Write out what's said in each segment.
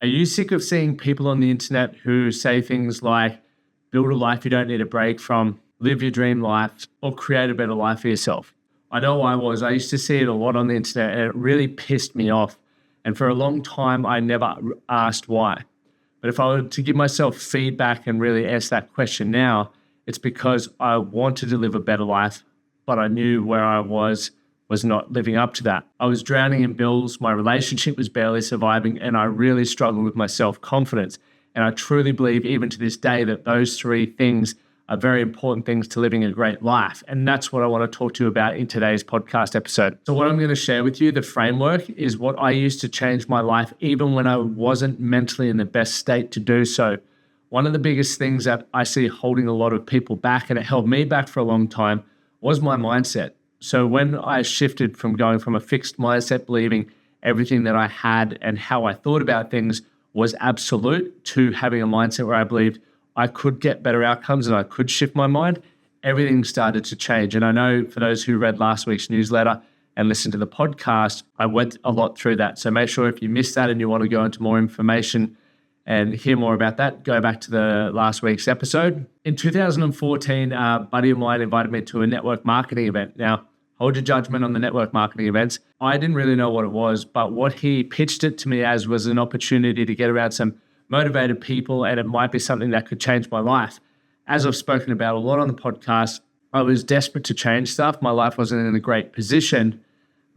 Are you sick of seeing people on the internet who say things like, build a life you don't need a break from, live your dream life, or create a better life for yourself? I know I was. I used to see it a lot on the internet and it really pissed me off. And for a long time, I never asked why. But if I were to give myself feedback and really ask that question now, it's because I wanted to live a better life, but I knew where I was not living up to that. I was drowning in bills, my relationship was barely surviving, and I really struggled with my self-confidence. And I truly believe even to this day that those three things are very important things to living a great life. And that's what I want to talk to you about in today's podcast episode. So what I'm going to share with you, the framework, is what I used to change my life even when I wasn't mentally in the best state to do so. One of the biggest things that I see holding a lot of people back, and it held me back for a long time, was my mindset. So when I shifted from going from a fixed mindset, believing everything that I had and how I thought about things was absolute, to having a mindset where I believed I could get better outcomes and I could shift my mind, everything started to change. And I know for those who read last week's newsletter and listened to the podcast, I went a lot through that. So make sure if you missed that and you want to go into more information and hear more about that, go back to the last week's episode. In 2014, a buddy of mine invited me to a network marketing event. Now, hold your judgment on the network marketing events. I didn't really know what it was, but what he pitched it to me as was an opportunity to get around some motivated people, and it might be something that could change my life. As I've spoken about a lot on the podcast, I was desperate to change stuff. My life wasn't in a great position,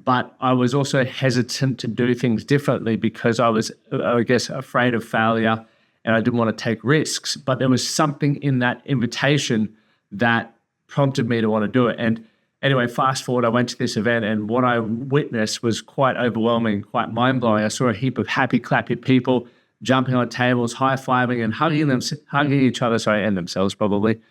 but I was also hesitant to do things differently because I was, I guess, afraid of failure and I didn't want to take risks. But there was something in that invitation that prompted me to want to do it. And anyway, fast forward, I went to this event and what I witnessed was quite overwhelming, quite mind-blowing. I saw a heap of happy, clappy people jumping on tables, high-fiving and hugging each other, and themselves probably.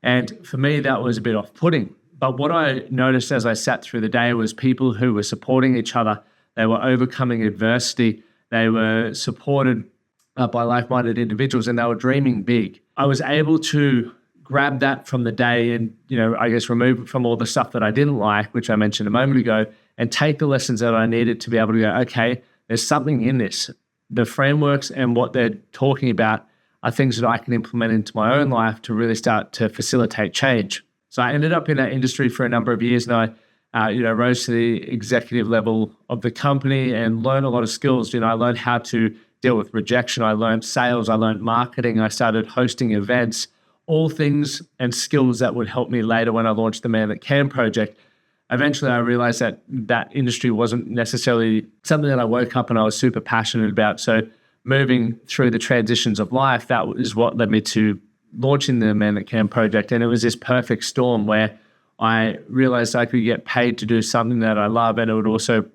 And for me, that was a bit off-putting. But what I noticed as I sat through the day was people who were supporting each other. They were overcoming adversity. They were supported by like-minded individuals and they were dreaming big. I was able to grab that from the day and, I guess remove it from all the stuff that I didn't like, which I mentioned a moment ago, and take the lessons that I needed to be able to go, okay, there's something in this. The frameworks and what they're talking about are things that I can implement into my own life to really start to facilitate change. So I ended up in that industry for a number of years and I rose to the executive level of the company and learned a lot of skills. I learned how to deal with rejection. I learned sales. I learned marketing. I started hosting events, all things and skills that would help me later when I launched the Man That Can project. Eventually, I realized that that industry wasn't necessarily something that I woke up and I was super passionate about. So moving through the transitions of life, that is what led me to launching the Man That Can project. And it was this perfect storm where I realized I could get paid to do something that I love, and it would also,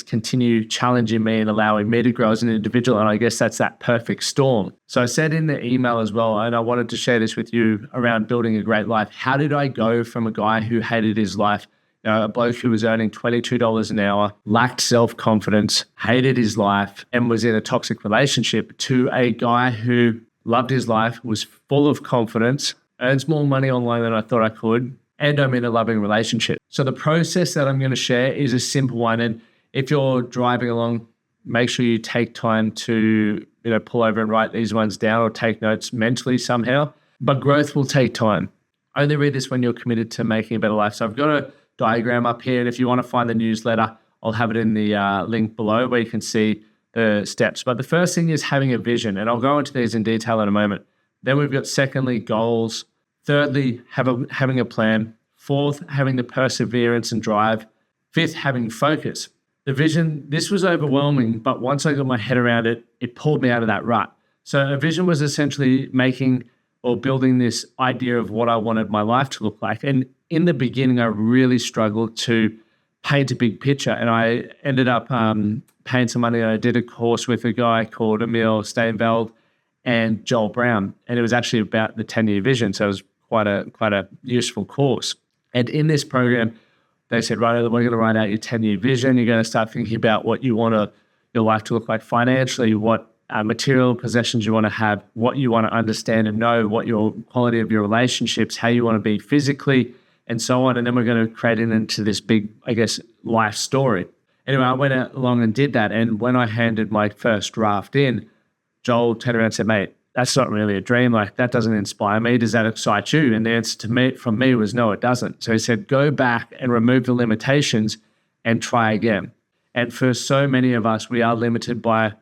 continue challenging me and allowing me to grow as an individual. And I guess that's that perfect storm. So I said in the email as well, and I wanted to share this with you around building a great life. How did I go from a guy who hated his life, a bloke who was earning $22 an hour, lacked self-confidence, hated his life, and was in a toxic relationship, to a guy who loved his life, was full of confidence, earns more money online than I thought I could, and I'm in a loving relationship. So the process that I'm going to share is a simple one. And if you're driving along, make sure you take time to pull over and write these ones down or take notes mentally somehow. But growth will take time. Only read this when you're committed to making a better life. So I've got a diagram up here, and if you want to find the newsletter, I'll have it in the link below where you can see the steps. But the first thing is having a vision, and I'll go into these in detail in a moment. Then we've got secondly, goals. Thirdly, having a plan. Fourth, having the perseverance and drive. Fifth, having focus. The vision, this was overwhelming, but once I got my head around it, it pulled me out of that rut. So a vision was essentially making or building this idea of what I wanted my life to look like. And in the beginning, I really struggled to paint a big picture. And I ended up paying some money. I did a course with a guy called Emil Steinveld and Joel Brown. And it was actually about the 10-year vision. So it was quite a useful course. And in this program, they said, right, we're going to write out your 10-year vision. You're going to start thinking about what you want your life to look like financially, what material possessions you want to have, what you want to understand and know, what your quality of your relationships, how you want to be physically, and so on. And then we're going to create it into this big, life story. Anyway, I went out along and did that. And when I handed my first draft in, Joel turned around and said, mate, that's not really a dream. Like, that doesn't inspire me. Does that excite you? And the answer to me from me was, no, it doesn't. So he said, go back and remove the limitations and try again. And for so many of us, we are limited by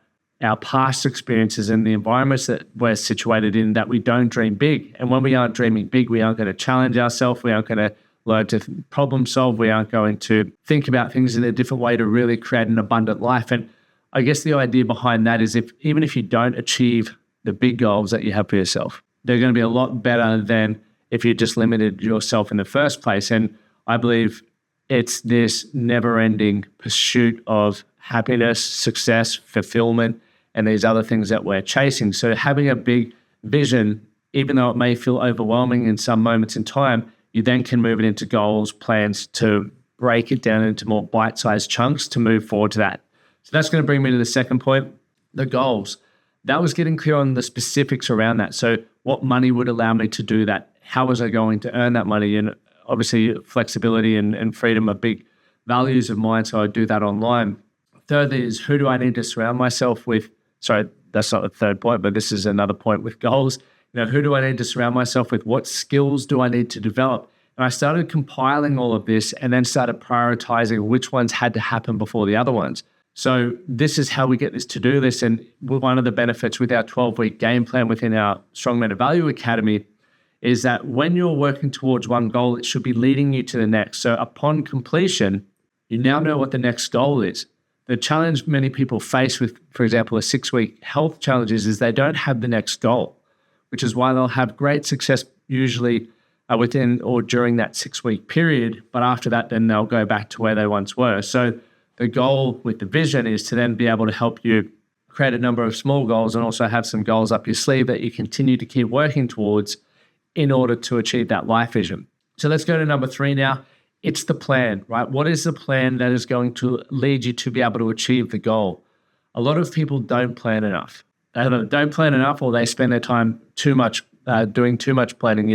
our past experiences and the environments that we're situated in, that we don't dream big. And when we aren't dreaming big, we aren't going to challenge ourselves. We aren't going to learn to problem solve. We aren't going to think about things in a different way to really create an abundant life. And I guess the idea behind that is, even if you don't achieve the big goals that you have for yourself, they're going to be a lot better than if you just limited yourself in the first place. And I believe it's this never-ending pursuit of happiness, success, fulfillment, and these other things that we're chasing. So having a big vision, even though it may feel overwhelming in some moments in time, you then can move it into goals, plans to break it down into more bite-sized chunks to move forward to that. So that's going to bring me to the second point, the goals. That was getting clear on the specifics around that. So what money would allow me to do that? How was I going to earn that money? And obviously flexibility and freedom are big values of mine, so I do that online. Thirdly is, who do I need to surround myself with? Sorry, that's not the third point, but this is another point with goals. Who do I need to surround myself with? What skills do I need to develop? And I started compiling all of this and then started prioritizing which ones had to happen before the other ones. So this is how we get this to-do list. And one of the benefits with our 12-week game plan within our Strong Men of Value Academy is that when you're working towards one goal, it should be leading you to the next. So upon completion, you now know what the next goal is. The challenge many people face with, for example, a 6-week health challenge is they don't have the next goal, which is why they'll have great success usually within or during that 6-week period. But after that, then they'll go back to where they once were. So the goal with the vision is to then be able to help you create a number of small goals and also have some goals up your sleeve that you continue to keep working towards in order to achieve that life vision. So let's go to number 3 now. It's the plan, right? What is the plan that is going to lead you to be able to achieve the goal? A lot of people don't plan enough. They either don't plan enough, or they spend their time too much doing too much planning,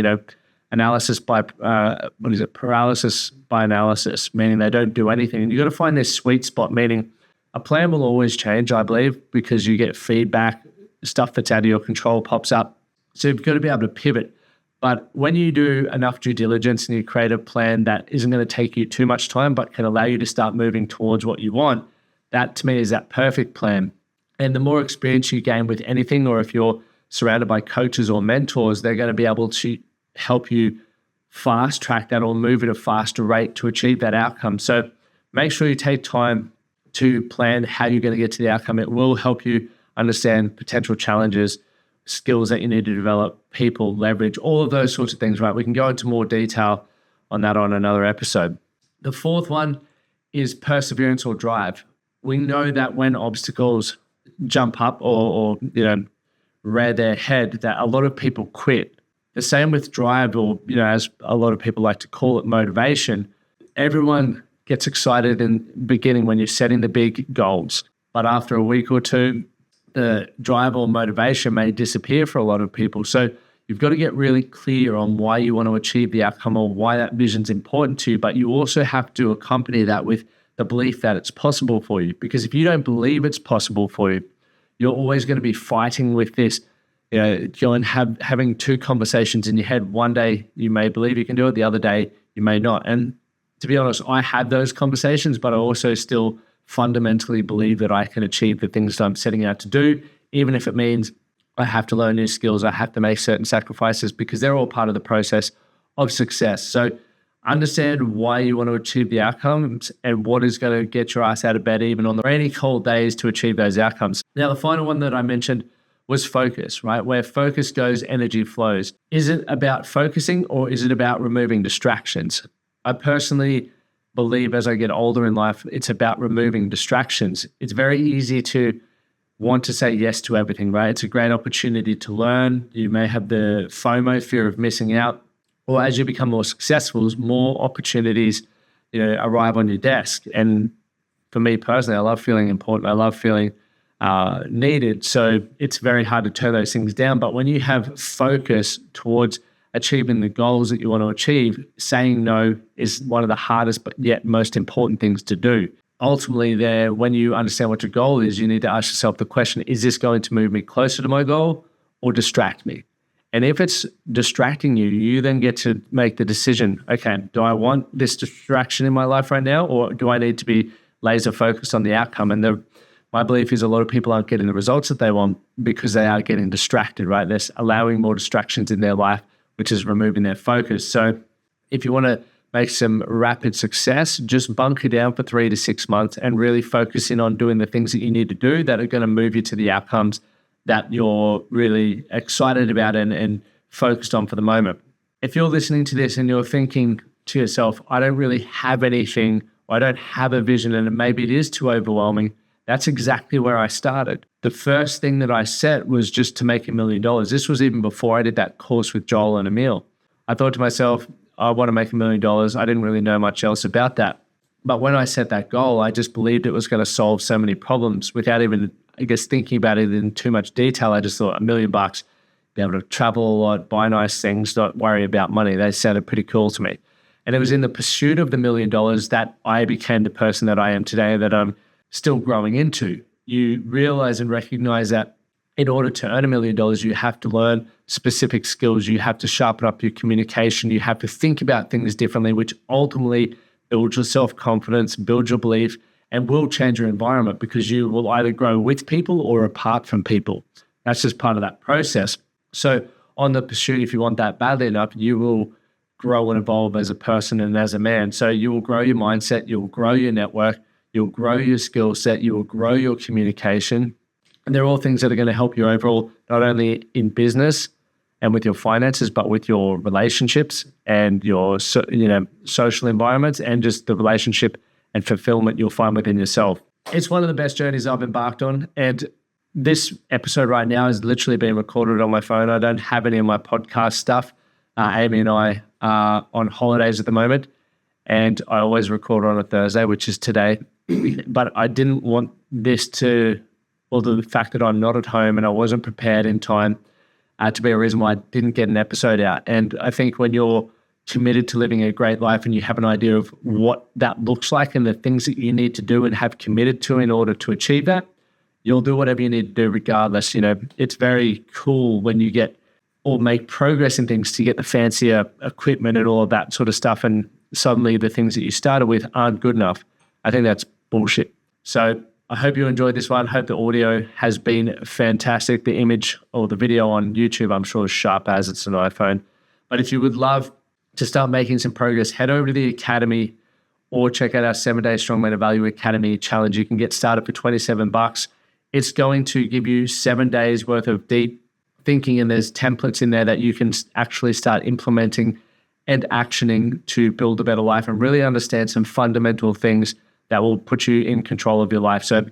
paralysis by analysis, meaning they don't do anything. And you've got to find this sweet spot, meaning a plan will always change, I believe, because you get feedback, stuff that's out of your control pops up. So you've got to be able to pivot. But when you do enough due diligence and you create a plan that isn't going to take you too much time, but can allow you to start moving towards what you want, that to me is that perfect plan. And the more experience you gain with anything, or if you're surrounded by coaches or mentors, they're going to be able to help you fast track that or move at a faster rate to achieve that outcome. So make sure you take time to plan how you're going to get to the outcome. It will help you understand potential challenges, skills that you need to develop, people, leverage, all of those sorts of things, right? We can go into more detail on that on another episode. The fourth one is perseverance or drive. We know that when obstacles jump up or rear their head, that a lot of people quit. The same with drive, or as a lot of people like to call it, motivation. Everyone gets excited in the beginning when you're setting the big goals, but after a week or two, the drive or motivation may disappear for a lot of people. So you've got to get really clear on why you want to achieve the outcome or why that vision's important to you, but you also have to accompany that with the belief that it's possible for you. Because if you don't believe it's possible for you, you're always going to be fighting with this, having two conversations in your head. One day you may believe you can do it, the other day you may not. And to be honest, I had those conversations, but I also still fundamentally believe that I can achieve the things that I'm setting out to do, even if it means I have to learn new skills, I have to make certain sacrifices, because they're all part of the process of success. So understand why you want to achieve the outcomes and what is going to get your ass out of bed even on the rainy, cold days to achieve those outcomes. Now, the final one that I mentioned was focus, right? Where focus goes, energy flows. Is it about focusing, or is it about removing distractions? I personally believe as I get older in life, it's about removing distractions. It's very easy to want to say yes to everything, right? It's a great opportunity to learn. You may have the FOMO, fear of missing out, or as you become more successful, more opportunities arrive on your desk. And for me personally, I love feeling important. I love feeling needed. So it's very hard to turn those things down. But when you have focus towards achieving the goals that you want to achieve, saying no is one of the hardest but yet most important things to do. ultimately there, when you understand what your goal is, you need to ask yourself the question, is this going to move me closer to my goal or distract me? And if it's distracting you, you then get to make the decision, okay, do I want this distraction in my life right now, or do I need to be laser focused on the outcome? And my belief is a lot of people aren't getting the results that they want because they are getting distracted, right? They're allowing more distractions in their life, which is removing their focus. So if you want to make some rapid success, just bunker down for 3 to 6 months and really focus in on doing the things that you need to do that are going to move you to the outcomes that you're really excited about and focused on for the moment. If you're listening to this and you're thinking to yourself, I don't really have anything, or I don't have a vision, and maybe it is too overwhelming, that's exactly where I started. The first thing that I set was just to make $1 million. This was even before I did that course with Joel and Emil. I thought to myself, I want to make $1 million. I didn't really know much else about that. But when I set that goal, I just believed it was going to solve so many problems without even, I guess, thinking about it in too much detail. I just thought $1 million, be able to travel a lot, buy nice things, not worry about money. They sounded pretty cool to me. And it was in the pursuit of the $1 million that I became the person that I am today, that I'm still growing into. You realize and recognize that in order to earn $1 million, you have to learn specific skills. You have to sharpen up your communication. You have to think about things differently, which ultimately builds your self-confidence, builds your belief, and will change your environment, because you will either grow with people or apart from people. That's just part of that process. So on the pursuit, if you want that badly enough, you will grow and evolve as a person and as a man. So you will grow your mindset, you'll grow your network, you'll grow your skill set, you will grow your communication. And they're all things that are going to help you overall, not only in business and with your finances, but with your relationships and your social environments, and just the relationship and fulfillment you'll find within yourself. It's one of the best journeys I've embarked on. And this episode right now is literally being recorded on my phone. I don't have any of my podcast stuff. Amy and I are on holidays at the moment, and I always record on a Thursday, which is today. But I didn't want this to, well, the fact that I'm not at home and I wasn't prepared in time to be a reason why I didn't get an episode out. And I think when you're committed to living a great life and you have an idea of what that looks like and the things that you need to do and have committed to in order to achieve that, you'll do whatever you need to do regardless. It's very cool when you get or make progress in things to get the fancier equipment and all of that sort of stuff, and suddenly the things that you started with aren't good enough. I think that's bullshit. So I hope you enjoyed this one. I hope the audio has been fantastic. The image or the video on YouTube, I'm sure, is sharp as it's an iPhone. But if you would love to start making some progress, head over to the Academy or check out our 7-day Strongman Value Academy challenge. You can get started for $27. It's going to give you 7 days worth of deep thinking, and there's templates in there that you can actually start implementing and actioning to build a better life and really understand some fundamental things that will put you in control of your life. So